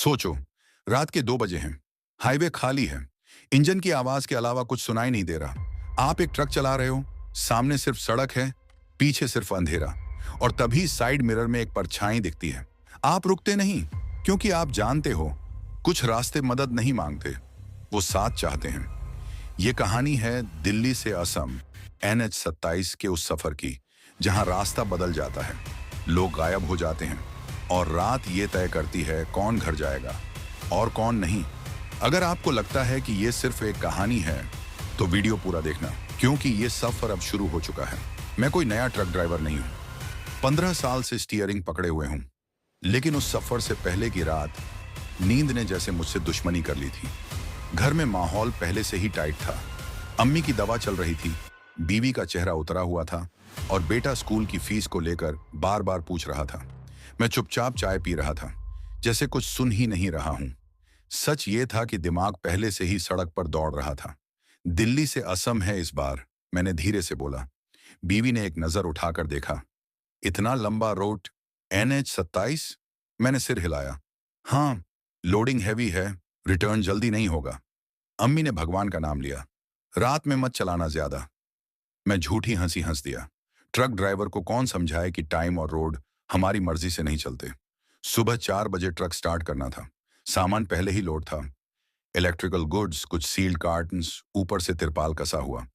सोचो, रात के 2 बजे हैं, हाईवे खाली है, इंजन की आवाज के अलावा कुछ सुनाई नहीं दे रहा। आप एक ट्रक चला रहे हो, सामने सिर्फ सड़क है, पीछे सिर्फ अंधेरा, और तभी साइड मिरर में एक परछाई दिखती है। आप रुकते नहीं, क्योंकि आप जानते हो, कुछ रास्ते मदद नहीं मांगते, वो साथ चाहते हैं। ये कहानी है दिल्ली से असम NH-27 के उस सफर की, जहां रास्ता बदल जाता है, लोग गायब हो जाते हैं, और रात ये तय करती है कौन घर जाएगा और कौन नहीं। अगर आपको लगता है कि ये सिर्फ एक कहानी है, तो वीडियो पूरा देखना, क्योंकि ये सफर अब शुरू हो चुका है। मैं कोई नया ट्रक ड्राइवर नहीं हूं, 15 साल से स्टीयरिंग पकड़े हुए हूं, लेकिन उस सफर से पहले की रात नींद ने जैसे मुझसे दुश्मनी कर ली थी। घर में माहौल पहले से ही टाइट था। अम्मी की दवा चल रही थी, बीवी का चेहरा उतरा हुआ था, और बेटा स्कूल की फीस को लेकर बार बार पूछ रहा था। मैं चुपचाप चाय पी रहा था, जैसे कुछ सुन ही नहीं रहा हूं। सच ये था कि दिमाग पहले से ही सड़क पर दौड़ रहा था। दिल्ली से असम है इस बार, मैंने धीरे से बोला। बीवी ने एक नजर उठाकर देखा। इतना लंबा रोड, NH-27? मैंने सिर हिलाया। हाँ, लोडिंग हैवी है, रिटर्न जल्दी नहीं होगा। अम्मी ने भगवान का नाम लिया। रात में मत चलाना ज्यादा। मैं झूठी हंसी हंस दिया। ट्रक ड्राइवर को कौन समझाए कि टाइम और रोड हमारी मर्जी से नहीं चलते। सुबह 4 बजे ट्रक स्टार्ट करना था। सामान पहले ही लोड था, इलेक्ट्रिकल गुड्स, कुछ सील्ड कार्टन्स, ऊपर से तिरपाल कसा हुआ।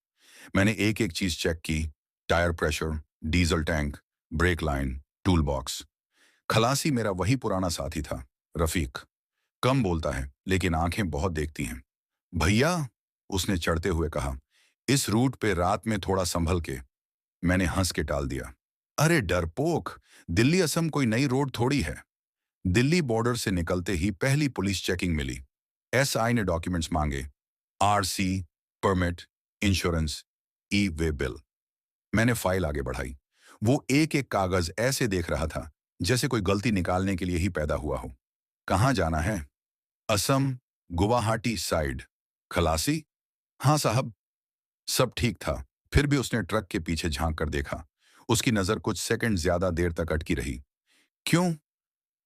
मैंने एक एक चीज चेक की, tyre pressure, diesel tank, brake line, tool box. खलासी मेरा वही पुराना साथी था, रफीक। कम बोलता है, लेकिन आंखें बहुत देखती हैं। भैया, उसने चढ़ते हुए कहा, इस रूट पे रात में थोड़ा संभल के। मैंने हंस के टाल दिया। अरे डरपोक, दिल्ली असम कोई नई रोड थोड़ी है। दिल्ली बॉर्डर से निकलते ही पहली पुलिस चेकिंग मिली। SI ने डॉक्यूमेंट्स मांगे, RC, permit, insurance, e-way bill. मैंने फाइल आगे बढ़ाई। वो एक एक कागज ऐसे देख रहा था जैसे कोई गलती निकालने के लिए ही पैदा हुआ हो। कहाँ जाना है? असम, गुवाहाटी साइड। खलासी? हाँ साहब। सब ठीक था, फिर भी उसने ट्रक के पीछे झांक कर देखा। उसकी नजर कुछ सेकंड ज्यादा देर तक अटकी रही। क्यों?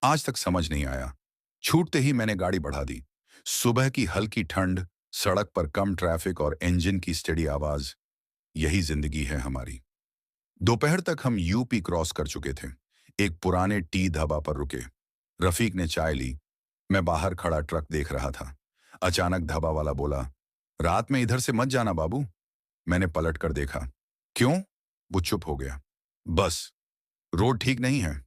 आज तक समझ नहीं आया। छूटते ही मैंने गाड़ी बढ़ा दी। सुबह की हल्की ठंड, सड़क पर कम ट्रैफिक और इंजन की स्टेडी आवाज, यही जिंदगी है हमारी। दोपहर तक हम यूपी क्रॉस कर चुके थे। एक पुराने टी ढाबा पर रुके। रफीक ने चाय ली। मैं बाहर खड़ा ट्रक देख रहा था। अचानक ढाबा वाला बोला, रात में इधर से मत जाना बाबू। मैंने पलट कर देखा। क्यों? वो चुप हो गया। बस, रोड ठीक नहीं है।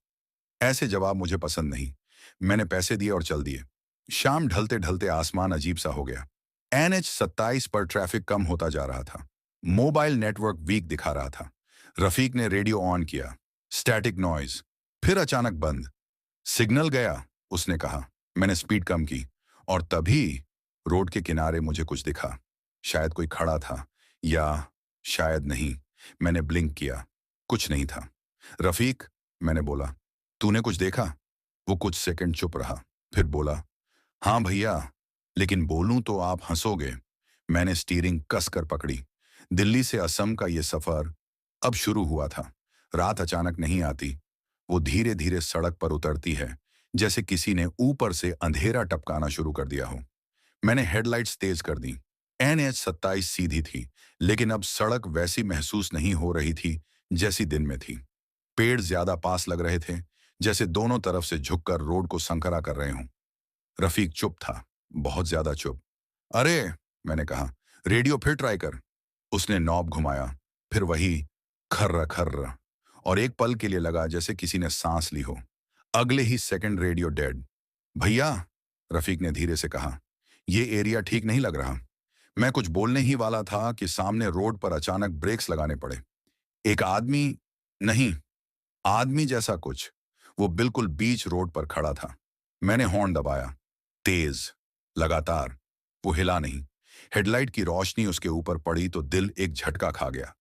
ऐसे जवाब मुझे पसंद नहीं। मैंने पैसे दिए और चल दिए। शाम ढलते ढलते आसमान अजीब सा हो गया। NH-27 पर ट्रैफिक कम होता जा रहा था। मोबाइल नेटवर्क वीक दिखा रहा था। रफीक ने रेडियो ऑन किया। स्टैटिक नॉइज, फिर अचानक बंद। सिग्नल गया, उसने कहा। मैंने स्पीड कम की, और तभी रोड के किनारे मुझे कुछ दिखा। शायद कोई खड़ा था, या शायद नहीं। मैंने ब्लिंक किया, कुछ नहीं था। रफीक, मैंने बोला, तूने कुछ देखा? वो कुछ सेकंड चुप रहा, फिर बोला, हाँ भैया, लेकिन बोलूं तो आप हंसोगे। मैंने स्टीयरिंग कस कर पकड़ी। दिल्ली से असम का ये सफर अब शुरू हुआ था। रात अचानक नहीं आती, वो धीरे धीरे सड़क पर उतरती है, जैसे किसी ने ऊपर से अंधेरा टपकाना शुरू कर दिया हो। मैंने हेडलाइट्स तेज कर दी। NH-27 सीधी थी, लेकिन अब सड़क वैसी महसूस नहीं हो रही थी जैसी दिन में थी। पेड़ ज्यादा पास लग रहे थे, जैसे दोनों तरफ से झुककर रोड को संकरा कर रहे हों। रफीक चुप था, बहुत ज्यादा चुप। अरे, मैंने कहा, रेडियो फिर ट्राई कर। उसने नॉब घुमाया, फिर वही खर्र खर्र, और एक पल के लिए लगा जैसे किसी ने सांस ली हो। अगले ही सेकंड रेडियो डेड। भैया, रफीक ने धीरे से कहा, ये एरिया ठीक नहीं लग रहा। मैं कुछ बोलने ही वाला था कि सामने रोड पर अचानक ब्रेक्स लगाने पड़े। एक आदमी, नहीं, आदमी जैसा कुछ, वो बिल्कुल बीच रोड पर खड़ा था। मैंने हॉर्न दबाया, तेज, लगातार। वो हिला नहीं। हेडलाइट की रोशनी उसके ऊपर पड़ी तो दिल एक झटका खा गया।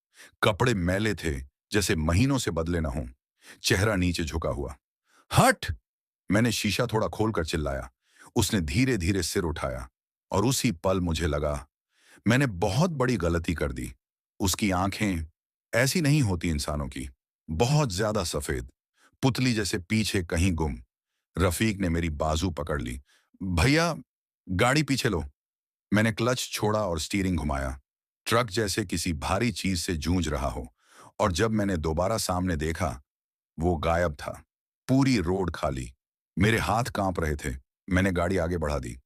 कपड़े मैले थे, जैसे महीनों से बदले न हों। चेहरा नीचे झुका हुआ। हट! मैंने शीशा थोड़ा खोलकर चिल्लाया। उसने धीरे धीरे सिर उठाया, और उसी पल मुझे लगा मैंने बहुत बड़ी गलती कर दी। उसकी आंखें ऐसी नहीं होती इंसानों की, बहुत ज्यादा सफेद, पुतली जैसे पीछे कहीं गुम। रफीक ने मेरी बाजू पकड़ ली। भैया, गाड़ी पीछे लो। मैंने क्लच छोड़ा और स्टीयरिंग घुमाया। ट्रक जैसे किसी भारी चीज से जूझ रहा हो। और जब मैंने दोबारा सामने देखा, वो गायब था। पूरी रोड खाली। मेरे हाथ कांप रहे थे। मैंने गाड़ी आगे बढ़ा दी।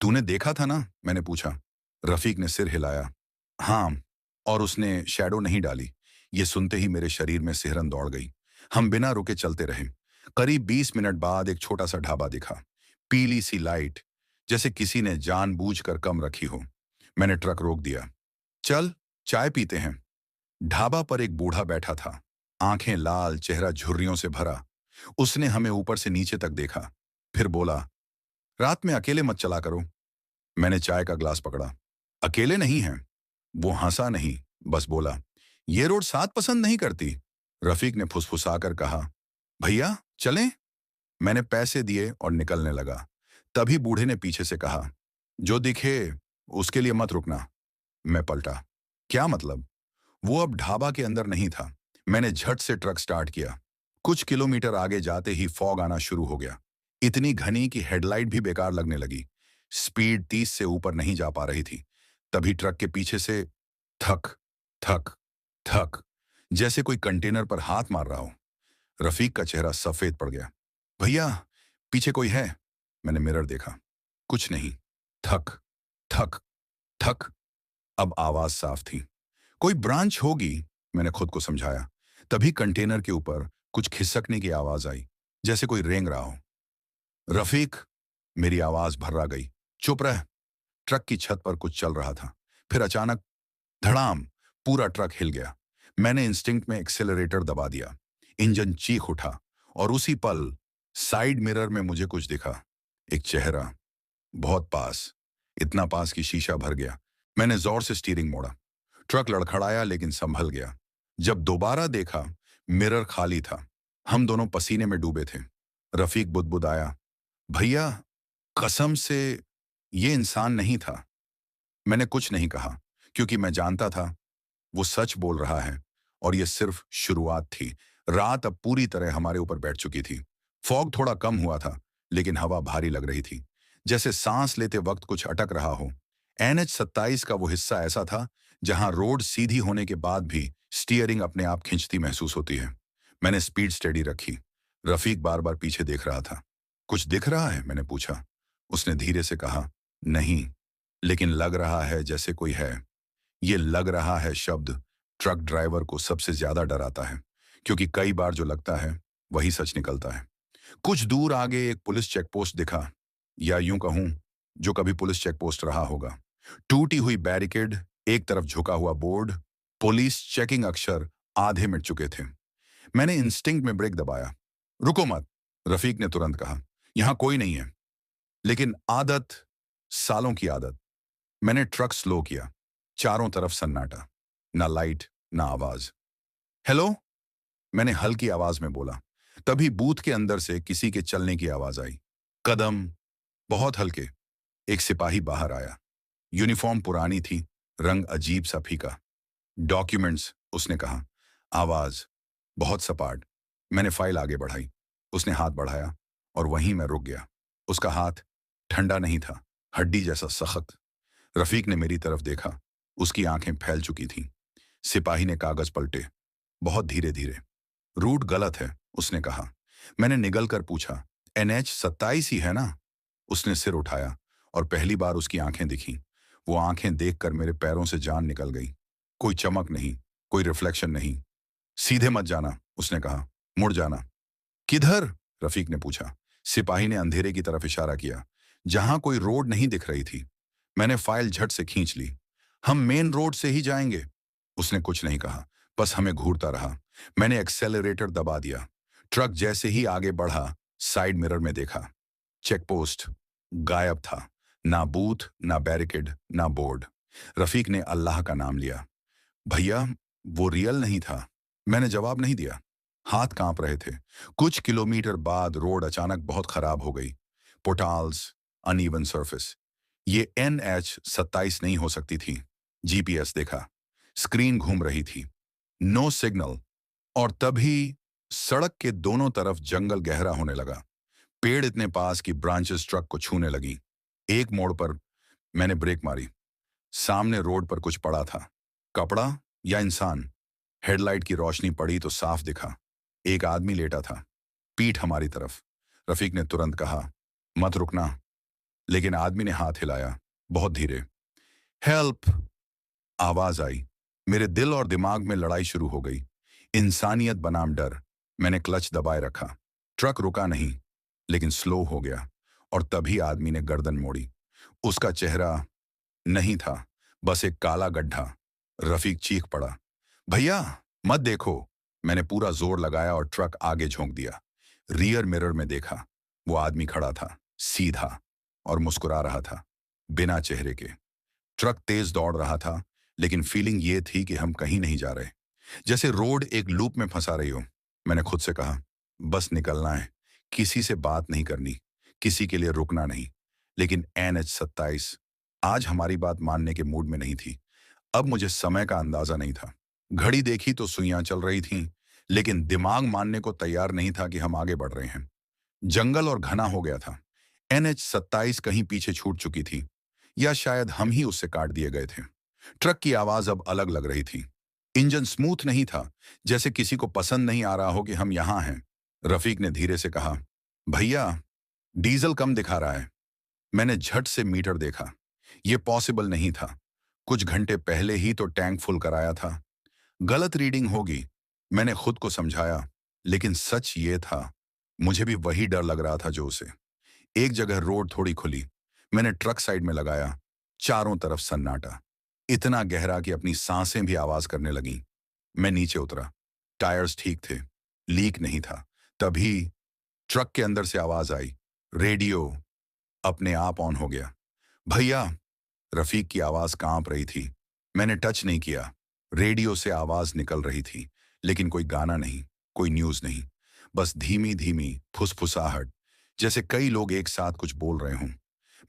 तूने देखा था ना? मैंने पूछा। रफीक ने सिर हिलाया। हाँ, और उसने शैडो नहीं डाली। ये सुनते ही मेरे शरीर में सिहरन दौड़ गई। हम बिना रुके चलते रहे। करीब 20 मिनट बाद एक छोटा सा ढाबा दिखा। पीली सी लाइट, जैसे किसी ने जानबूझकर कम रखी हो। मैंने ट्रक रोक दिया। चल, चाय पीते हैं। ढाबा पर एक बूढ़ा बैठा था। आंखें लाल, चेहरा झुर्रियों से भरा। उसने हमें ऊपर से नीचे तक देखा। फिर बोला, रात में अकेले मत चला करो। मैंने चाय का ग्लास पकड़ा। अकेले नहीं हैं। वो हंसा नहीं, बस बोला, ये रोड साथ पसंद नहीं करती। रफीक ने फुसफुसाकर कहा, भैया चलें? मैंने पैसे दिए और निकलने लगा। तभी बूढ़े ने पीछे से कहा, जो दिखे उसके लिए मत रुकना। मैं पलटा। क्या मतलब? वो अब ढाबा के अंदर नहीं था। मैंने झट से ट्रक स्टार्ट किया। कुछ किलोमीटर आगे जाते ही फॉग आना शुरू हो गया। इतनी घनी कि हेडलाइट भी बेकार लगने लगी। स्पीड 30 से ऊपर नहीं जा पा रही थी। तभी ट्रक के पीछे से थक, थक, थक, जैसे कोई कंटेनर पर हाथ मार रहा हो। रफीक का चेहरा सफेद पड़ गया। भैया, पीछे कोई है? मैंने मिरर देखा। कुछ नहीं। थक, थक, थक। अब आवाज साफ थी। कोई ब्रांच होगी, मैंने खुद को समझाया। तभी कंटेनर के ऊपर कुछ खिसकने की आवाज आई, जैसे कोई रेंग रहा हो। रफीक, मेरी आवाज भर्रा गई। चुप रह। ट्रक की छत पर कुछ चल रहा था। फिर अचानक धड़ाम, पूरा ट्रक हिल गया। मैंने इंस्टिंक्ट में एक्सेलरेटर दबा दिया। इंजन चीख उठा और उसी पल साइड मिरर में मुझे कुछ दिखा। एक चेहरा, बहुत पास, इतना पास कि शीशा भर गया। मैंने जोर से स्टीयरिंग मोड़ा। ट्रक लड़खड़ाया लेकिन संभल गया। जब दोबारा देखा, मिरर खाली था। हम दोनों पसीने में डूबे थे। रफीक बुदबुदाया, भैया, कसम से ये इंसान नहीं था। मैंने कुछ नहीं कहा, क्योंकि मैं जानता था वो सच बोल रहा है और ये सिर्फ शुरुआत थी। रात अब पूरी तरह हमारे ऊपर बैठ चुकी थी। फॉग थोड़ा कम हुआ था, लेकिन हवा भारी लग रही थी, जैसे सांस लेते वक्त कुछ अटक रहा हो। NH-27 का वो हिस्सा ऐसा था जहां रोड सीधी होने के बाद भी स्टीयरिंग अपने आप खिंचती महसूस होती है। मैंने स्पीड स्टेडी रखी। रफीक बार बार पीछे देख रहा था। कुछ दिख रहा है? मैंने पूछा। उसने धीरे से कहा, नहीं, लेकिन लग रहा है जैसे कोई है। ये लग रहा है शब्द ट्रक ड्राइवर को सबसे ज्यादा डराता है, क्योंकि कई बार जो लगता है वही सच निकलता है। कुछ दूर आगे एक पुलिस चेकपोस्ट दिखा, या यूं कहूं, जो कभी पुलिस चेकपोस्ट रहा होगा। टूटी हुई बैरिकेड, एक तरफ झुका हुआ बोर्ड, पुलिस चेकिंग अक्षर आधे मिट चुके थे। मैंने इंस्टिंक्ट में ब्रेक दबाया। रुको मत, रफीक ने तुरंत कहा। यहां कोई नहीं है। लेकिन आदत, सालों की आदत। मैंने ट्रक स्लो किया। चारों तरफ सन्नाटा, ना लाइट, ना आवाज। हेलो, मैंने हल्की आवाज में बोला। तभी बूथ के अंदर से किसी के चलने की आवाज आई। कदम, बहुत हल्के। एक सिपाही बाहर आया। यूनिफॉर्म पुरानी थी, रंग अजीब सा फीका। डॉक्यूमेंट्स, उसने कहा। आवाज बहुत सपाट। मैंने फाइल आगे बढ़ाई। उसने हाथ बढ़ाया और वहीं मैं रुक गया। उसका हाथ ठंडा नहीं था, हड्डी जैसा सख्त। रफीक ने मेरी तरफ देखा। उसकी आंखें फैल चुकी थीं। सिपाही ने कागज पलटे, बहुत धीरे धीरे। रूट गलत है, उसने कहा। मैंने निगल कर पूछा, NH-27 ही है ना? उसने सिर उठाया और पहली बार उसकी आंखें दिखीं। वो आंखें देखकर मेरे पैरों से जान निकल गई। कोई चमक नहीं, कोई रिफ्लेक्शन नहीं। सीधे मत जाना, उसने कहा। मुड़ जाना। किधर? रफीक ने पूछा। सिपाही ने अंधेरे की तरफ इशारा किया, जहां कोई रोड नहीं दिख रही थी। मैंने फाइल झट से खींच ली। हम मेन रोड से ही जाएंगे। उसने कुछ नहीं कहा, बस हमें घूरता रहा। मैंने एक्सेलरेटर दबा दिया। ट्रक जैसे ही आगे बढ़ा, साइड मिरर में देखा। चेकपोस्ट गायब था। ना बूथ, ना बैरिकेड, ना बोर्ड। रफीक ने अल्लाह का नाम लिया। भैया, वो रियल नहीं था। मैंने जवाब नहीं दिया। हाथ कांप रहे थे। कुछ किलोमीटर बाद रोड अचानक बहुत खराब हो गई। पोटाल्स, अनइवन सरफेस। ये NH-27 नहीं हो सकती थी। GPS देखा। स्क्रीन घूम रही थी। No signal. और तभी सड़क के दोनों तरफ जंगल गहरा होने लगा। पेड़ इतने पास कि ब्रांचेस ट्रक को छूने लगी। एक मोड़ पर मैंने ब्रेक मारी। सामने रोड पर कुछ पड़ा था। कपड़ा या इंसान? हेडलाइट की रोशनी पड़ी तो साफ दिखा। एक आदमी लेटा था, पीठ हमारी तरफ। रफीक ने तुरंत कहा, मत रुकना। लेकिन आदमी ने हाथ हिलाया, बहुत धीरे। हेल्प! आवाज आई। मेरे दिल और दिमाग में लड़ाई शुरू हो गई। इंसानियत बनाम डर। मैंने क्लच दबाए रखा। ट्रक रुका नहीं, लेकिन स्लो हो गया। और तभी आदमी ने गर्दन मोड़ी। उसका चेहरा नहीं था, बस एक काला गड्ढा। रफीक चीख पड़ा, भैया मत देखो। मैंने पूरा जोर लगाया और ट्रक आगे झोंक दिया। रियर मिरर में देखा, वो आदमी खड़ा था, सीधा, और मुस्कुरा रहा था, बिना चेहरे के। ट्रक तेज दौड़ रहा था, लेकिन फीलिंग ये थी कि हम कहीं नहीं जा रहे, जैसे रोड एक लूप में फंसा रही हो। मैंने खुद से कहा, बस निकलना है, किसी से बात नहीं करनी, किसी के लिए रुकना नहीं। लेकिन NH-27 आज हमारी बात मानने के मूड में नहीं थी। अब मुझे समय का अंदाजा नहीं था। घड़ी देखी तो सुइयां चल रही थीं, लेकिन दिमाग मानने को तैयार नहीं था कि हम आगे बढ़ रहे हैं। जंगल और घना हो गया था। NH-27 कहीं पीछे छूट चुकी थी, या शायद हम ही उससे काट दिए गए थे। ट्रक की आवाज अब अलग लग रही थी। इंजन स्मूथ नहीं था, जैसे किसी को पसंद नहीं आ रहा हो कि हम यहां हैं। रफीक ने धीरे से कहा, भैया डीजल कम दिखा रहा है। मैंने झट से मीटर देखा। यह पॉसिबल नहीं था। कुछ घंटे पहले ही तो टैंक फुल कराया था। गलत रीडिंग होगी, मैंने खुद को समझाया। लेकिन सच ये था, मुझे भी वही डर लग रहा था जो उसे। एक जगह रोड थोड़ी खुली। मैंने ट्रक साइड में लगाया। चारों तरफ सन्नाटा, इतना गहरा कि अपनी सांसें भी आवाज करने लगीं। मैं नीचे उतरा। टायर्स ठीक थे, लीक नहीं था। तभी ट्रक के अंदर से आवाज आई। रेडियो अपने आप ऑन हो गया। भैया! रफीक की आवाज कांप रही थी। मैंने टच नहीं किया। रेडियो से आवाज निकल रही थी, लेकिन कोई गाना नहीं, कोई न्यूज नहीं। बस धीमी धीमी फुसफुसाहट, जैसे कई लोग एक साथ कुछ बोल रहे हों।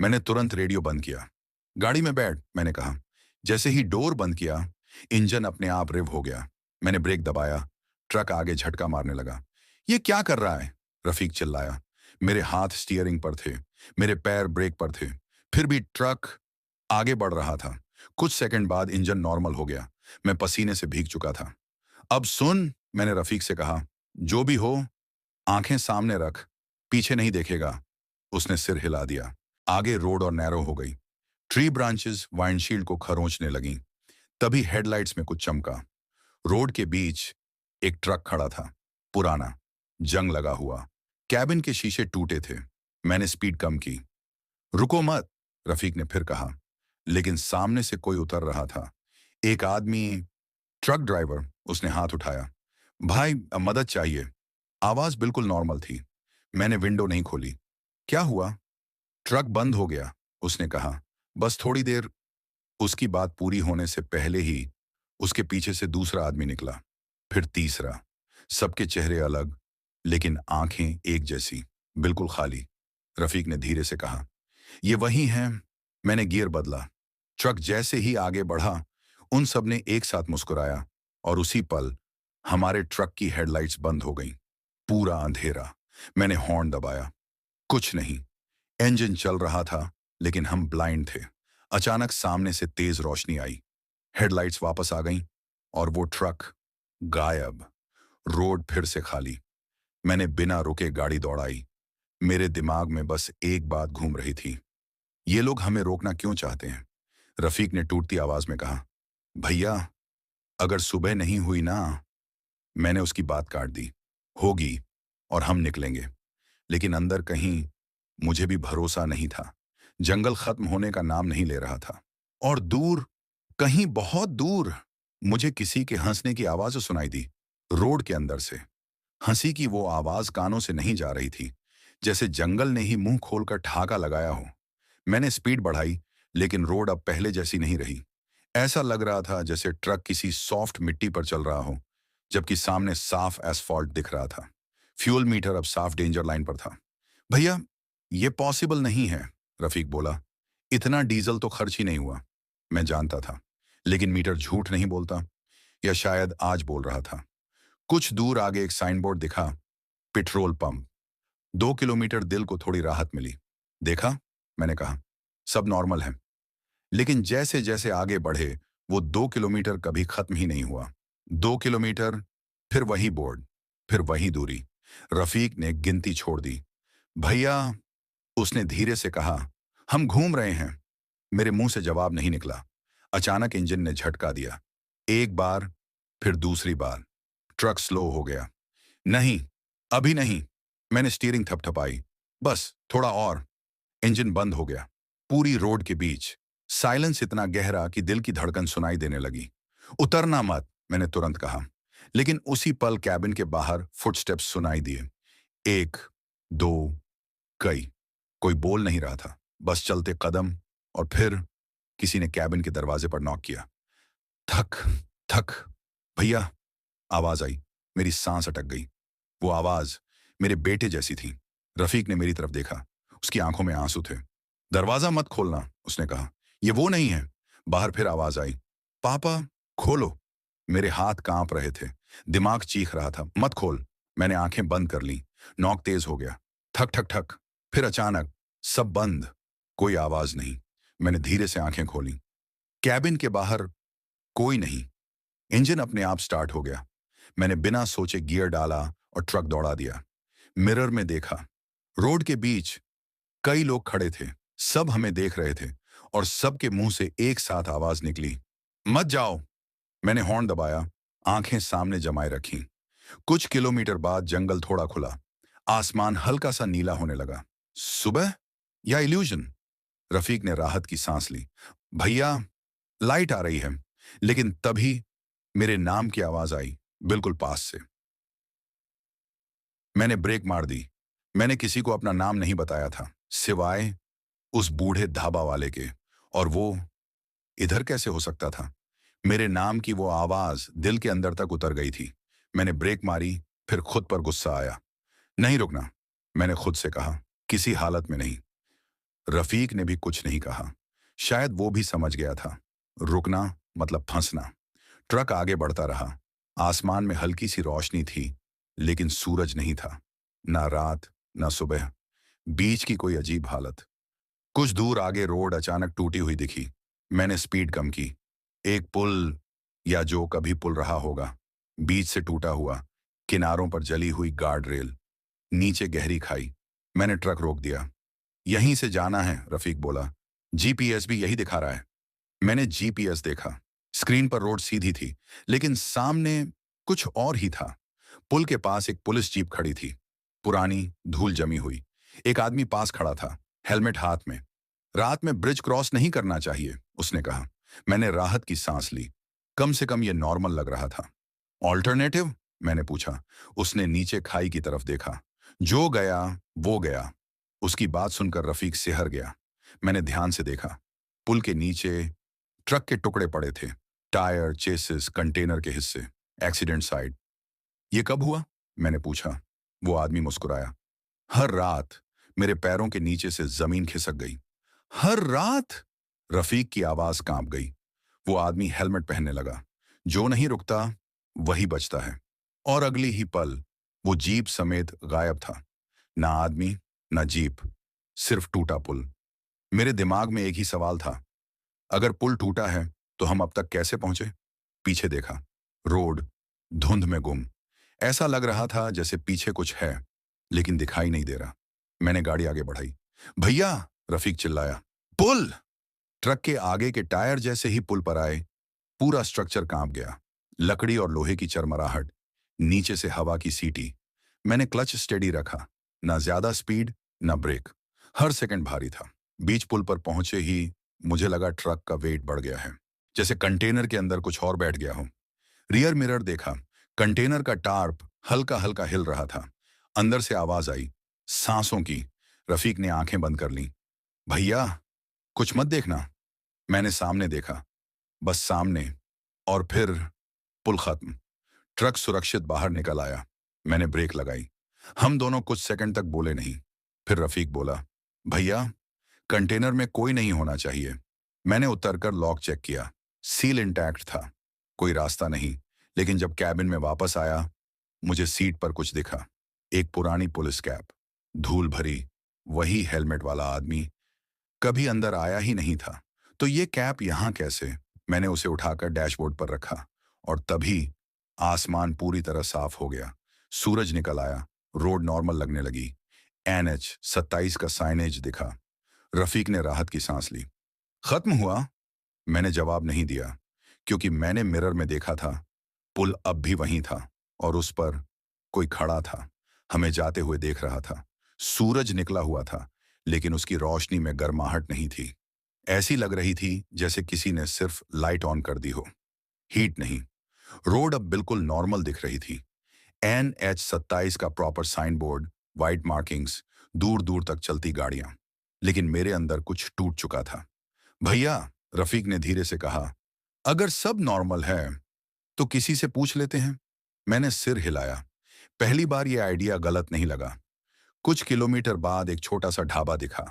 मैंने तुरंत रेडियो बंद किया। गाड़ी में बैठ, मैंने कहा। जैसे ही डोर बंद किया, इंजन अपने आप रिव हो गया। मैंने ब्रेक दबाया। ट्रक आगे झटका मारने लगा। ये क्या कर रहा है? रफीक चिल्लाया। मेरे हाथ स्टीयरिंग पर थे, मेरे पैर ब्रेक पर थे। फिर भी ट्रक आगे बढ़ रहा था। कुछ सेकंड बाद इंजन नॉर्मल हो गया। मैं पसीने से भीग चुका था। अब सुन, मैंने रफीक से कहा, जो भी हो, आंखें सामने रख, पीछे नहीं देखेगा। उसने सिर हिला दिया। आगे रोड और नैरो हो गई। ट्री ब्रांचेस वाइंडशील्ड को खरोंचने लगीं। तभी हेडलाइट्स में कुछ चमका। रोड के बीच एक ट्रक खड़ा था, पुराना, जंग लगा हुआ। कैबिन के शीशे टूटे थे। मैंने स्पीड कम की। रुको मत, रफीक ने फिर कहा। लेकिन सामने से कोई उतर रहा था, एक आदमी। Truck driver. उसने हाथ उठाया। भाई मदद चाहिए। आवाज बिल्कुल नॉर्मल थी। मैंने विंडो नहीं खोली। क्या हुआ? ट्रक बंद हो गया, उसने कहा। बस थोड़ी देर। उसकी बात पूरी होने से पहले ही उसके पीछे से दूसरा आदमी निकला, फिर तीसरा। सबके चेहरे अलग, लेकिन आंखें एक जैसी, बिल्कुल खाली। रफीक ने धीरे से कहा, ये वही हैं। मैंने गियर बदला। ट्रक जैसे ही आगे बढ़ा, उन सब ने एक साथ मुस्कुराया, और उसी पल हमारे ट्रक की हेडलाइट्स बंद हो गईं। पूरा अंधेरा। मैंने हॉर्न दबाया। कुछ नहीं। इंजन चल रहा था, लेकिन हम ब्लाइंड थे। अचानक सामने से तेज रोशनी आई। हेडलाइट्स वापस आ गईं, और वो ट्रक गायब। रोड फिर से खाली। मैंने बिना रुके गाड़ी दौड़ाई। मेरे दिमाग में बस एक बात घूम रही थी, ये लोग हमें रोकना क्यों चाहते हैं? रफीक ने टूटती आवाज में कहा, भैया अगर सुबह नहीं हुई ना। मैंने उसकी बात काट दी। होगी, और हम निकलेंगे। लेकिन अंदर कहीं मुझे भी भरोसा नहीं था। जंगल खत्म होने का नाम नहीं ले रहा था। और दूर, कहीं बहुत दूर, मुझे किसी के हंसने की आवाज सुनाई दी। रोड के अंदर से। हंसी की वो आवाज कानों से नहीं जा रही थी, जैसे जंगल ने ही मुंह खोलकर ठहाका लगाया हो। मैंने स्पीड बढ़ाई, लेकिन रोड अब पहले जैसी नहीं रही। ऐसा लग रहा था जैसे ट्रक किसी सॉफ्ट मिट्टी पर चल रहा हो, जबकि सामने साफ एसफॉल्ट दिख रहा था। फ्यूल मीटर अब साफ डेंजर लाइन पर था। भैया ये पॉसिबल नहीं है, रफीक बोला। इतना डीजल तो खर्च ही नहीं हुआ। मैं जानता था, लेकिन मीटर झूठ नहीं बोलता, या शायद आज बोल रहा था। कुछ दूर आगे एक साइन बोर्ड दिखा, पेट्रोल पंप। 2 किलोमीटर दिल को थोड़ी राहत मिली। देखा, मैंने कहा, सब नॉर्मल है। लेकिन जैसे जैसे आगे बढ़े, वो 2 किलोमीटर कभी खत्म ही नहीं हुआ। 2 किलोमीटर, फिर वही बोर्ड, फिर वही दूरी। रफीक ने गिनती छोड़ दी। भैया, उसने धीरे से कहा, हम घूम रहे हैं। मेरे मुंह से जवाब नहीं निकला। अचानक इंजन ने झटका दिया। एक बार, फिर दूसरी बार। ट्रक स्लो हो गया। नहीं, अभी नहीं। मैंने स्टीयरिंग थपथपाई। बस थोड़ा और। इंजन बंद हो गया। पूरी रोड के बीच साइलेंस इतना गहरा कि दिल की धड़कन सुनाई देने लगी। उतरना मत, मैंने तुरंत कहा। लेकिन उसी पल कैबिन के बाहर फुटस्टेप्स सुनाई दिए। एक, दो, कई। कोई बोल नहीं रहा था, बस चलते कदम। और फिर किसी ने कैबिन के दरवाजे पर नॉक किया। थक, थक। भैया, आवाज आई। मेरी सांस अटक गई। वो आवाज मेरे बेटे जैसी थी। रफीक ने मेरी तरफ देखा। उसकी आंखों में आंसू थे। दरवाजा मत खोलना, उसने कहा। ये वो नहीं है। बाहर फिर आवाज आई। पापा, खोलो। मेरे हाथ कांप रहे थे। दिमाग चीख रहा था, मत खोल। मैंने आंखें बंद कर ली। नॉक तेज हो गया। ठक ठक ठक। फिर अचानक सब बंद। कोई आवाज नहीं। मैंने धीरे से आंखें खोली। कैबिन के बाहर कोई नहीं। इंजन अपने आप स्टार्ट हो गया। मैंने बिना सोचे गियर डाला और ट्रक दौड़ा दिया। मिरर में देखा। रोड के बीच कई लोग खड़े थे। सब हमें देख रहे थे और सबके मुंह से एक साथ आवाज निकली, मत जाओ। मैंने हॉर्न दबाया, आंखें सामने जमाए रखी। कुछ किलोमीटर बाद जंगल थोड़ा खुला। आसमान हल्का सा नीला होने लगा। सुबह या इल्यूजन? रफीक ने राहत की सांस ली। भैया, लाइट आ रही है। लेकिन तभी मेरे नाम की आवाज आई, बिल्कुल पास से। मैंने ब्रेक मार दी। मैंने किसी को अपना नाम नहीं बताया था, सिवाय उस बूढ़े ढाबा वाले के। और वो इधर कैसे हो सकता था? मेरे नाम की वो आवाज दिल के अंदर तक उतर गई थी। मैंने ब्रेक मारी, फिर खुद पर गुस्सा आया। नहीं रुकना, मैंने खुद से कहा। किसी हालत में नहीं। रफीक ने भी कुछ नहीं कहा। शायद वो भी समझ गया था। रुकना मतलब फंसना। ट्रक आगे बढ़ता रहा। आसमान में हल्की सी रोशनी थी, लेकिन सूरज नहीं था। ना रात, ना सुबह। बीच की कोई अजीब हालत। कुछ दूर आगे रोड अचानक टूटी हुई दिखी। मैंने स्पीड कम की। एक पुल, या जो कभी पुल रहा होगा, बीच से टूटा हुआ। किनारों पर जली हुई गार्ड रेल। नीचे गहरी खाई। मैंने ट्रक रोक दिया। यहीं से जाना है, रफीक बोला। जीपीएस भी यही दिखा रहा है। मैंने जीपीएस देखा। स्क्रीन पर रोड सीधी थी, लेकिन सामने कुछ और ही था। पुल के पास एक पुलिस जीप खड़ी थी, पुरानी, धूल जमी हुई। एक आदमी पास खड़ा था, हेलमेट हाथ में। रात में ब्रिज क्रॉस नहीं करना चाहिए, उसने कहा। मैंने राहत की सांस ली। कम से कम ये नॉर्मल लग रहा था। ऑल्टरनेटिव? मैंने पूछा। उसने नीचे खाई की तरफ देखा। जो गया वो गया। उसकी बात सुनकर रफीक सिहर गया। मैंने ध्यान से देखा। पुल के नीचे ट्रक के टुकड़े पड़े थे। टायर, चेसिस, कंटेनर के हिस्से। Accident side. ये कब हुआ? मैंने पूछा। वो आदमी मुस्कुराया। हर रात मेरे पैरों के नीचे से जमीन खिसक गई। हर रात? रफीक की आवाज कांप गई। वो आदमी हेलमेट पहनने लगा। जो नहीं रुकता वही बचता है। और अगली ही पल वो जीप समेत गायब था। ना आदमी, ना जीप, सिर्फ टूटा पुल। मेरे दिमाग में एक ही सवाल था। अगर पुल टूटा है तो हम अब तक कैसे पहुंचे? पीछे देखा। रोड धुंध में गुम। ऐसा लग रहा था जैसे पीछे कुछ है, लेकिन दिखाई नहीं दे रहा। मैंने गाड़ी आगे बढ़ाई। भैया, रफीक चिल्लाया। पुल! ट्रक के आगे के टायर जैसे ही पुल पर आए, पूरा स्ट्रक्चर कांप गया। लकड़ी और लोहे की चरमराहट, नीचे से हवा की सीटी। मैंने क्लच स्टेडी रखा। ना ज्यादा स्पीड, ना ब्रेक। हर सेकंड भारी था। बीच पुल पर पहुंचे ही मुझे लगा ट्रक का वेट बढ़ गया है, जैसे कंटेनर के अंदर कुछ और बैठ गया हो। रियर मिरर देखा। कंटेनर का टार्प हल्का हल्का हिल रहा था। अंदर से आवाज आई, सांसों की। रफीक ने आंखें बंद कर ली। भैया, कुछ मत देखना। मैंने सामने देखा, बस सामने। और फिर पुल खत्म। ट्रक सुरक्षित बाहर निकल आया। मैंने ब्रेक लगाई। हम दोनों कुछ सेकंड तक बोले नहीं। फिर रफीक बोला, भैया, कंटेनर में कोई नहीं होना चाहिए। मैंने उतरकर लॉक चेक किया। सील इंटैक्ट था। कोई रास्ता नहीं। लेकिन जब कैबिन में वापस आया, मुझे सीट पर कुछ दिखा। एक पुरानी पुलिस कैप। धूल भरी, वही हेलमेट वाला आदमी कभी अंदर आया ही नहीं था। तो ये कैप यहां कैसे? मैंने उसे उठाकर डैशबोर्ड पर रखा और तभी आसमान पूरी तरह साफ हो गया। सूरज निकल आया, रोड नॉर्मल लगने लगी। NH-27 का साइनेज दिखा। रफीक ने राहत की सांस ली। खत्म हुआ? मैंने जवाब नहीं दिया, क्योंकि मैंने मिरर में देखा था, पुल अब भी वहीं था और उस पर कोई खड़ा था, हमें जाते हुए देख रहा था। सूरज निकला हुआ था, लेकिन उसकी रोशनी में गर्माहट नहीं थी। ऐसी लग रही थी जैसे किसी ने सिर्फ लाइट ऑन कर दी हो, हीट नहीं। रोड अब बिल्कुल नॉर्मल दिख रही थी। NH-27 का proper sign board, white markings, दूर दूर तक चलती गाड़ियां। लेकिन मेरे अंदर कुछ टूट चुका था। भैया, रफीक ने धीरे से कहा, अगर सब नॉर्मल है तो किसी से पूछ लेते हैं। मैंने सिर हिलाया। पहली बार यह आइडिया गलत नहीं लगा। कुछ किलोमीटर बाद एक छोटा सा ढाबा दिखा।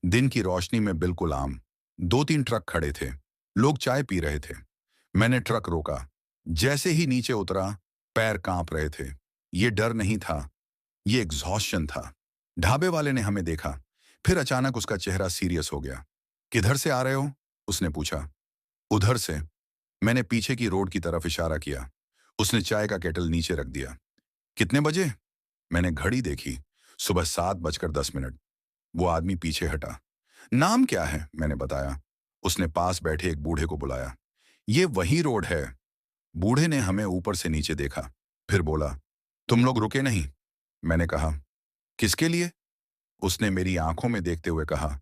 दिन की रोशनी में बिल्कुल आम। 2-3 ट्रक खड़े थे। लोग चाय पी रहे थे। मैंने ट्रक रोका। जैसे ही नीचे उतरा, पैर कांप रहे थे। ये डर नहीं था, ये एग्जॉस्शन था। ढाबे वाले ने हमें देखा, फिर अचानक उसका चेहरा सीरियस हो गया। किधर से आ रहे हो? उसने पूछा। उधर से। मैंने पीछे की रोड की तरफ इशारा किया। उसने चाय का केटल नीचे रख दिया। कितने बजे? मैंने घड़ी देखी। सुबह 7:10। वो आदमी पीछे हटा। नाम क्या है? मैंने बताया। उसने पास बैठे एक बूढ़े को बुलाया। ये वही रोड है। बूढ़े ने हमें ऊपर से नीचे देखा, फिर बोला, तुम लोग रुके नहीं? मैंने कहा, किसके लिए? उसने मेरी आंखों में देखते हुए कहा,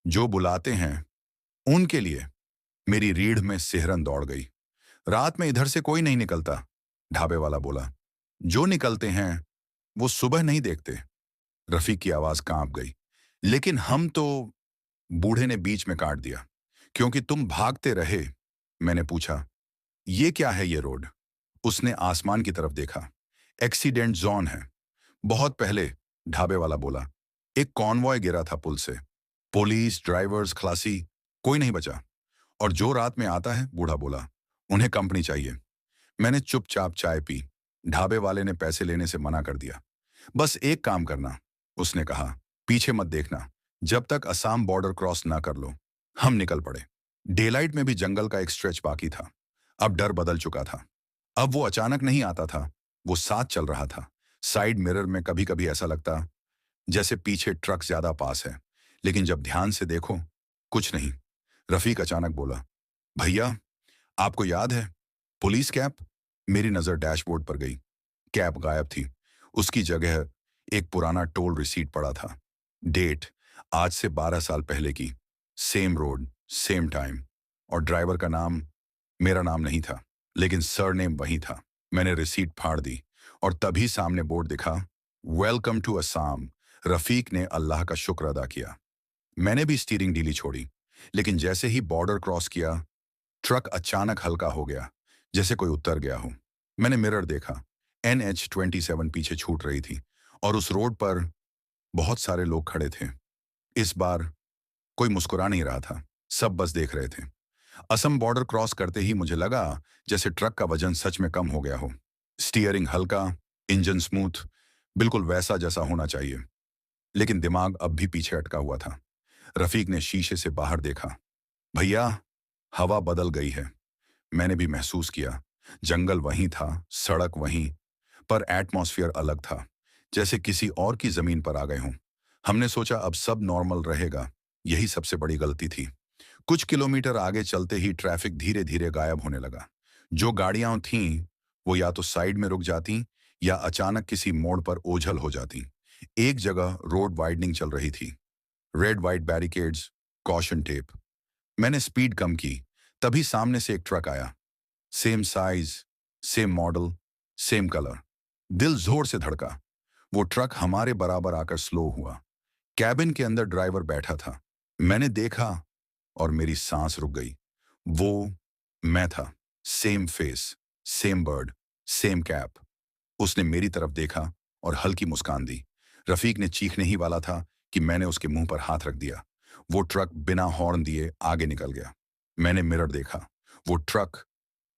जो बुलाते हैं उनके लिए। मेरी रीढ़ में सिहरन दौड़ गई। रात में इधर से कोई नहीं निकलता, ढाबे वाला बोला। जो निकलते हैं वो सुबह नहीं देखते। रफीक की आवाज कांप गई। लेकिन हम तो, बूढ़े ने बीच में काट दिया। क्योंकि तुम भागते रहे। मैंने पूछा, ये क्या है ये रोड? उसने आसमान की तरफ देखा। एक्सीडेंट जोन है। बहुत पहले, ढाबे वाला बोला। एक कॉन्वॉय गिरा था पुल से। पुलिस, ड्राइवर्स, खलासी, कोई नहीं बचा। और जो रात में आता है, बूढ़ा बोला, उन्हें कंपनी चाहिए। मैंने चुपचाप चाय पी। ढाबे वाले ने पैसे लेने से मना कर दिया। बस एक काम करना, उसने कहा, पीछे मत देखना जब तक असम बॉर्डर क्रॉस ना कर लो। हम निकल पड़े। डेलाइट में भी जंगल का एक स्ट्रेच बाकी था। अब डर बदल चुका था। अब वो अचानक नहीं आता था, वो साथ चल रहा था। साइड मिरर में कभी कभी ऐसा लगता जैसे पीछे ट्रक ज्यादा पास है, लेकिन जब ध्यान से देखो, कुछ नहीं। रफीक अचानक बोला, भैया, आपको याद है पुलिस कैप? मेरी नजर डैशबोर्ड पर गई। कैप गायब थी। उसकी जगह एक पुराना टोल रिसीट पड़ा था। डेट आज से 12 साल पहले की। Same road, same time. और ड्राइवर का नाम मेरा नाम नहीं था, लेकिन सरनेम वही था। मैंने रिसीट फाड़ दी और तभी सामने बोर्ड दिखा, वेलकम टू असम। रफीक ने अल्लाह का शुक्र अदा किया। मैंने भी स्टीयरिंग ढीली छोड़ी, लेकिन जैसे ही बॉर्डर क्रॉस किया, ट्रक अचानक हल्का हो गया, जैसे कोई उतर गया हो। मैंने मिरर देखा। NH-27 पीछे छूट रही थी और उस रोड पर बहुत सारे लोग खड़े थे। इस बार कोई मुस्कुरा नहीं रहा था, सब बस देख रहे थे। असम बॉर्डर क्रॉस करते ही मुझे लगा जैसे ट्रक का वजन सच में कम हो गया हो। स्टीयरिंग हल्का, इंजन स्मूथ, बिल्कुल वैसा जैसा होना चाहिए। लेकिन दिमाग अब भी पीछे अटका हुआ था। रफीक ने शीशे से बाहर देखा। भैया, हवा बदल गई है। मैंने भी महसूस किया। जंगल वहीं था, सड़क वहीं, पर एटमॉस्फेयर अलग था, जैसे किसी और की जमीन पर आ गए हों। हमने सोचा अब सब नॉर्मल रहेगा। यही सबसे बड़ी गलती थी। कुछ किलोमीटर आगे चलते ही ट्रैफिक धीरे धीरे गायब होने लगा। जो गाड़ियां थीं, वो या तो साइड में रुक जाती या अचानक किसी मोड़ पर ओझल हो जाती। एक जगह रोड वाइडनिंग चल रही थी। Red white barricades, caution tape. मैंने स्पीड कम की, तभी सामने से एक ट्रक आया। Same size, same model, same colour. दिल जोर से धड़का। वो ट्रक हमारे बराबर आकर स्लो हुआ। कैबिन के अंदर ड्राइवर बैठा था। मैंने देखा और मेरी सांस रुक गई। वो मैं था। Same face, same bird, same cap. उसने मेरी तरफ देखा और हल्की मुस्कान दी। रफीक ने चीखने ही वाला था कि मैंने उसके मुंह पर हाथ रख दिया। वो ट्रक बिना हॉर्न दिए आगे निकल गया। मैंने मिरर देखा। वो ट्रक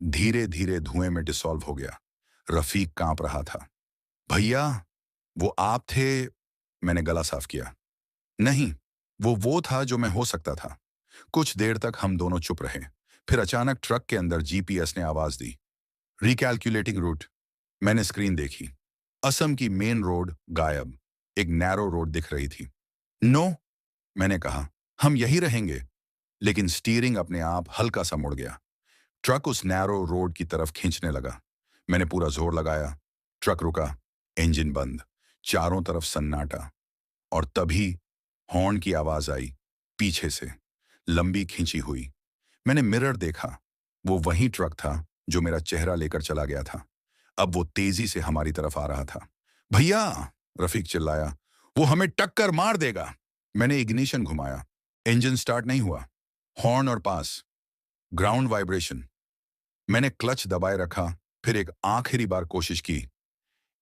धीरे धीरे धुएं में डिसॉल्व हो गया। रफीक कांप रहा था। भैया, वो आप थे? मैंने गला साफ किया। नहीं, वो था जो मैं हो सकता था। कुछ देर तक हम दोनों चुप रहे। फिर अचानक ट्रक के अंदर जीपीएस ने आवाज दी। रिकैलकुलेटिंग रूट। मैंने स्क्रीन देखी। असम की मेन रोड गायब। एक नैरो रोड दिख रही थी। नो, मैंने कहा, हम यही रहेंगे। लेकिन स्टीयरिंग अपने आप हल्का सा मुड़ गया। ट्रक उस नैरो रोड की तरफ खींचने लगा। मैंने पूरा जोर लगाया। ट्रक रुका। इंजन बंद। चारों तरफ सन्नाटा। और तभी हॉर्न की आवाज आई, पीछे से, लंबी खींची हुई। मैंने मिरर देखा। वो वही ट्रक था जो मेरा चेहरा लेकर चला गया था। अब वो तेजी से हमारी तरफ आ रहा था। भैया, रफीक चिल्लाया, वो हमें टक्कर मार देगा। मैंने इग्निशन घुमाया। इंजन स्टार्ट नहीं हुआ। हॉर्न और पास। Ground vibration. मैंने क्लच दबाए रखा। फिर एक आखिरी बार कोशिश की।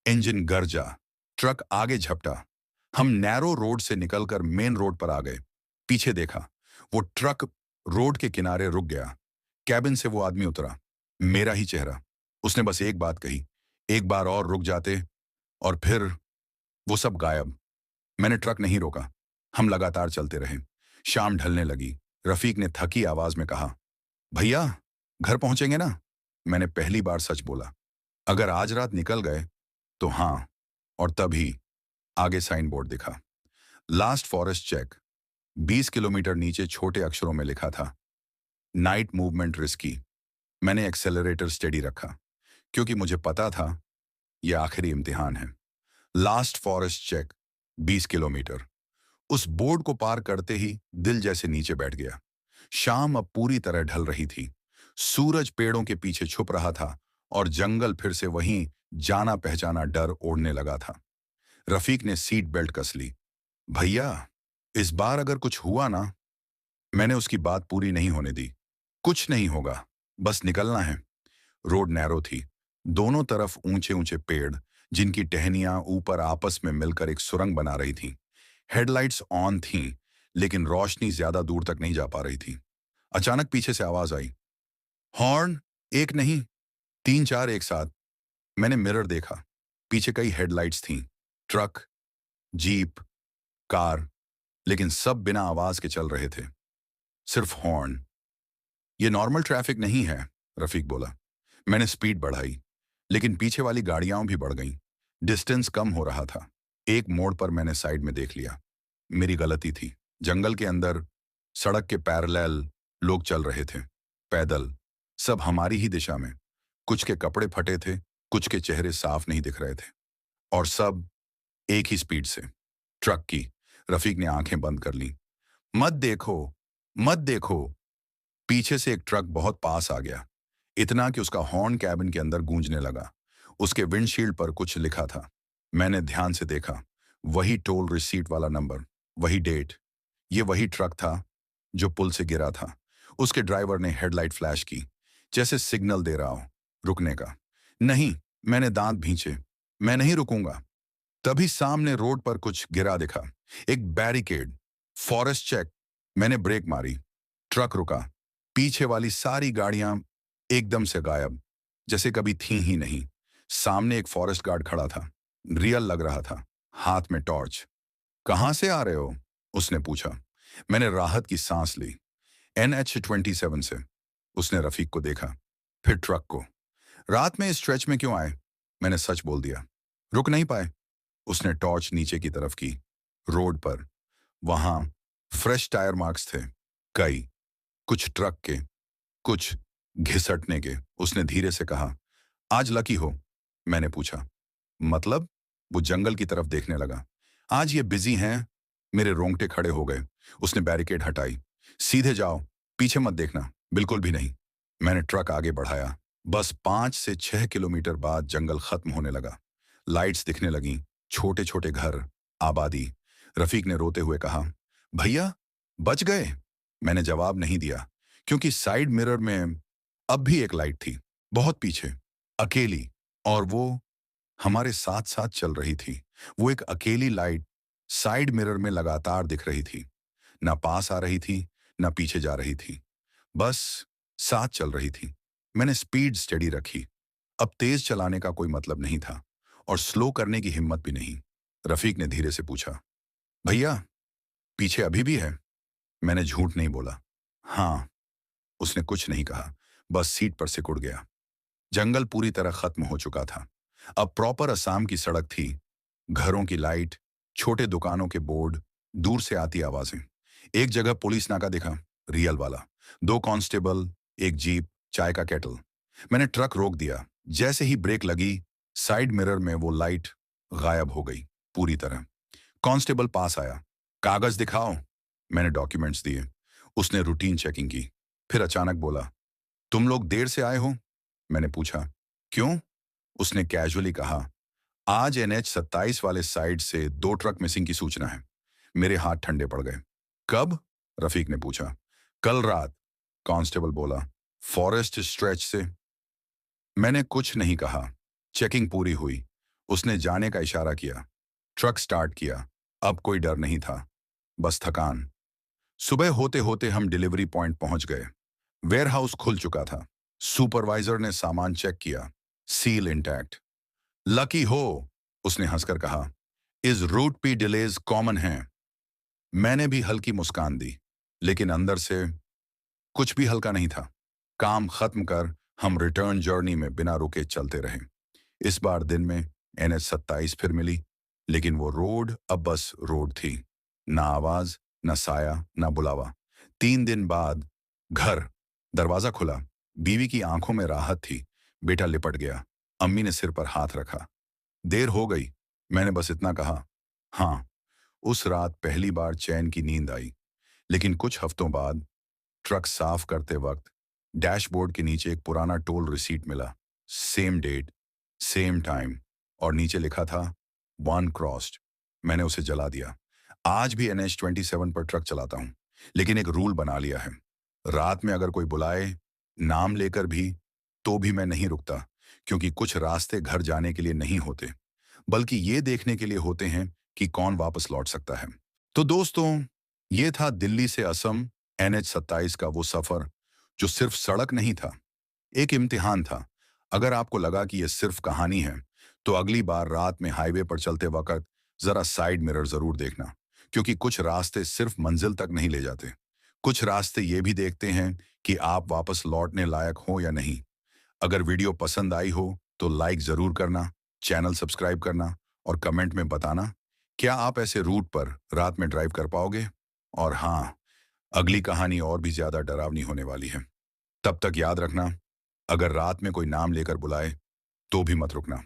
इंजन गरजा। ट्रक आगे झपटा। हम नैरो रोड से निकलकर मेन रोड पर आ गए। पीछे देखा। वो ट्रक रोड के किनारे रुक गया। कैबिन से वो आदमी उतरा। मेरा ही चेहरा। उसने बस एक बात कही, एक बार और रुक जाते। और फिर वो सब गायब। मैंने ट्रक नहीं रोका। हम लगातार चलते रहे। शाम ढलने लगी। रफीक ने थकी आवाज में कहा, भैया, घर पहुंचेंगे ना? मैंने पहली बार सच बोला। अगर आज रात निकल गए तो हाँ। और तभी आगे साइन बोर्ड दिखा। Last forest check. 20 किलोमीटर नीचे छोटे अक्षरों में लिखा था, नाइट मूवमेंट रिस्की। मैंने एक्सेलरेटर स्टेडी रखा, क्योंकि मुझे पता था यह आखिरी इम्तिहान है। Last forest check, 20 kilometre. उस बोर्ड को पार करते ही दिल जैसे नीचे बैठ गया। शाम अब पूरी तरह ढल रही थी। सूरज पेड़ों के पीछे छुप रहा था और जंगल फिर से वहीं जाना पहचाना डर ओढ़ने लगा था। रफीक ने सीट बेल्ट कस ली। भैया, इस बार अगर कुछ हुआ ना। मैंने उसकी बात पूरी नहीं होने दी। कुछ नहीं होगा, बस निकलना है। रोड नैरो थी। दोनों तरफ ऊंचे ऊंचे पेड़, जिनकी टहनियां ऊपर आपस में मिलकर एक सुरंग बना रही थीं। हेडलाइट्स ऑन थीं, लेकिन रोशनी ज्यादा दूर तक नहीं जा पा रही थी। अचानक पीछे से आवाज आई, हॉर्न, एक नहीं, तीन चार एक साथ। मैंने मिरर देखा। पीछे कई हेडलाइट्स थीं। ट्रक, जीप, कार, लेकिन सब बिना आवाज के चल रहे थे। सिर्फ हॉर्न। ये नॉर्मल ट्रैफिक नहीं है, रफीक बोला। मैंने स्पीड बढ़ाई, लेकिन पीछे वाली गाड़ियां भी बढ़ गईं। डिस्टेंस कम हो रहा था। एक मोड़ पर मैंने साइड में देख लिया। मेरी गलती थी। जंगल के अंदर सड़क के पैरेलल लोग चल रहे थे, पैदल, सब हमारी ही दिशा में। कुछ के कपड़े फटे थे, कुछ के चेहरे साफ नहीं दिख रहे थे, और सब एक ही स्पीड से, ट्रक की। रफीक ने आंखें बंद कर ली। मत देखो, मत देखो। पीछे से एक ट्रक बहुत पास आ गया, इतना कि उसका हॉर्न कैबिन के अंदर गूंजने लगा। उसके विंडशील्ड पर कुछ लिखा था। मैंने ध्यान से देखा। वही टोल रिसीट वाला नंबर, वही डेट। ये वही ट्रक था जो पुल से गिरा था। उसके ड्राइवर ने हेडलाइट फ्लैश की, जैसे सिग्नल दे रहा हो रुकने का। नहीं, मैंने दांत भींचे। मैं नहीं रुकूंगा। तभी सामने रोड पर कुछ गिरा दिखा। एक बैरिकेड। Forest check. मैंने ब्रेक मारी। ट्रक रुका। पीछे वाली सारी गाड़ियां एकदम से गायब, जैसे कभी थी ही नहीं। सामने एक फॉरेस्ट गार्ड खड़ा था। रियल लग रहा था, हाथ में टॉर्च। कहां से आ रहे हो? उसने पूछा। मैंने राहत की सांस ली। NH-27 से। उसने रफीक को देखा, फिर ट्रक को। रात में इस स्ट्रेच में क्यों आए? मैंने सच बोल दिया। रुक नहीं पाए। उसने टॉर्च नीचे की तरफ की। रोड पर वहां फ्रेश टायर मार्क्स थे, कई, कुछ ट्रक के, कुछ घिसटने के। उसने धीरे से कहा, आज लकी हो। मैंने पूछा, मतलब? वो जंगल की तरफ देखने लगा। आज ये बिजी हैं। मेरे रोंगटे खड़े हो गए। उसने बैरिकेड हटाई। सीधे जाओ, पीछे मत देखना, बिल्कुल भी नहीं। मैंने ट्रक आगे बढ़ाया। बस 5 से 6 किलोमीटर बाद जंगल खत्म होने लगा। लाइट्स दिखने लगीं, छोटे छोटे घर, आबादी। रफीक ने रोते हुए कहा, भैया, बच गए। मैंने जवाब नहीं दिया, क्योंकि साइड मिरर में अब भी एक लाइट थी, बहुत पीछे, अकेली। और वो हमारे साथ साथ चल रही थी। वो एक अकेली लाइट साइड मिरर में लगातार दिख रही थी। ना पास आ रही थी, ना पीछे जा रही थी, बस साथ चल रही थी। मैंने स्पीड स्टेडी रखी। अब तेज चलाने का कोई मतलब नहीं था, और स्लो करने की हिम्मत भी नहीं। रफीक ने धीरे से पूछा, भैया, पीछे अभी भी है? मैंने झूठ नहीं बोला। हाँ। उसने कुछ नहीं कहा, बस सीट पर सिकुड़ गया। जंगल पूरी तरह खत्म हो चुका था। अब प्रॉपर असम की सड़क थी। घरों की लाइट, छोटे दुकानों के बोर्ड, दूर से आती आवाजें। एक जगह पुलिस नाका दिखा, रियल वाला। दो कांस्टेबल, एक जीप, चाय का केटल। मैंने ट्रक रोक दिया। जैसे ही ब्रेक लगी, साइड मिरर में वो लाइट गायब हो गई पूरी तरह। कांस्टेबल पास आया। कागज दिखाओ। मैंने डॉक्यूमेंट्स दिए। उसने रूटीन चेकिंग की। फिर अचानक बोला, तुम लोग देर से आए हो? मैंने पूछा, क्यों? उसने कैजुअली कहा, आज NH 27 वाले साइड से 2 ट्रक मिसिंग की सूचना है। मेरे हाथ ठंडे पड़ गए। कब? रफीक ने पूछा। कल रात, कांस्टेबल बोला। फॉरेस्ट स्ट्रेच से। मैंने कुछ नहीं कहा। चेकिंग पूरी हुई। उसने जाने का इशारा किया। ट्रक स्टार्ट किया। अब कोई डर नहीं था, बस थकान। सुबह होते होते हम डिलीवरी पॉइंट पहुंच गए। वेयरहाउस खुल चुका था। सुपरवाइजर ने सामान चेक किया। Seal intact. लकी हो, उसने हंसकर कहा। इस रूट पे डिलेज कॉमन हैं। मैंने भी हल्की मुस्कान दी, लेकिन अंदर से कुछ भी हल्का नहीं था। काम खत्म कर हम रिटर्न जर्नी में बिना रुके चलते रहे। इस बार दिन में NH 27 फिर मिली, लेकिन वो रोड अब बस रोड थी। ना आवाज, ना साया, ना बुलावा। 3 दिन बाद घर, दरवाजा खुला। बीवी की आंखों में राहत थी। बेटा लिपट गया। अम्मी ने सिर पर हाथ रखा। देर हो गई, मैंने बस इतना कहा। हाँ। उस रात पहली बार चैन की नींद आई। लेकिन कुछ हफ्तों बाद ट्रक साफ करते वक्त डैशबोर्ड के नीचे एक पुराना टोल रिसीट मिला। सेम डेट, सेम टाइम, और नीचे लिखा था 1 क्रॉस्ड। मैंने उसे जला दिया। आज भी NH 27 पर ट्रक चलाता हूं, लेकिन एक रूल बना लिया है। रात में अगर कोई बुलाए, नाम लेकर भी, तो भी मैं नहीं रुकता, क्योंकि कुछ रास्ते घर जाने के लिए नहीं होते, बल्कि ये देखने के लिए होते हैं कि कौन वापस लौट सकता है। तो दोस्तों, ये था दिल्ली से असम NH 27 का वो सफर, जो सिर्फ सड़क नहीं था, एक इम्तिहान था। अगर आपको लगा कि ये सिर्फ कहानी है, तो अगली बार रात में हाईवे पर चलते वक्त जरा साइड मिरर जरूर देखना, क्योंकि कुछ रास्ते सिर्फ मंजिल तक नहीं ले जाते। कुछ रास्ते ये भी देखते हैं कि आप वापस लौटने लायक हो या नहीं। अगर वीडियो पसंद आई हो तो लाइक जरूर करना, चैनल सब्सक्राइब करना, और कमेंट में बताना, क्या आप ऐसे रूट पर रात में ड्राइव कर पाओगे? और हाँ, अगली कहानी और भी ज्यादा डरावनी होने वाली है। तब तक याद रखना, अगर रात में कोई नाम लेकर बुलाए, तो भी मत रुकना।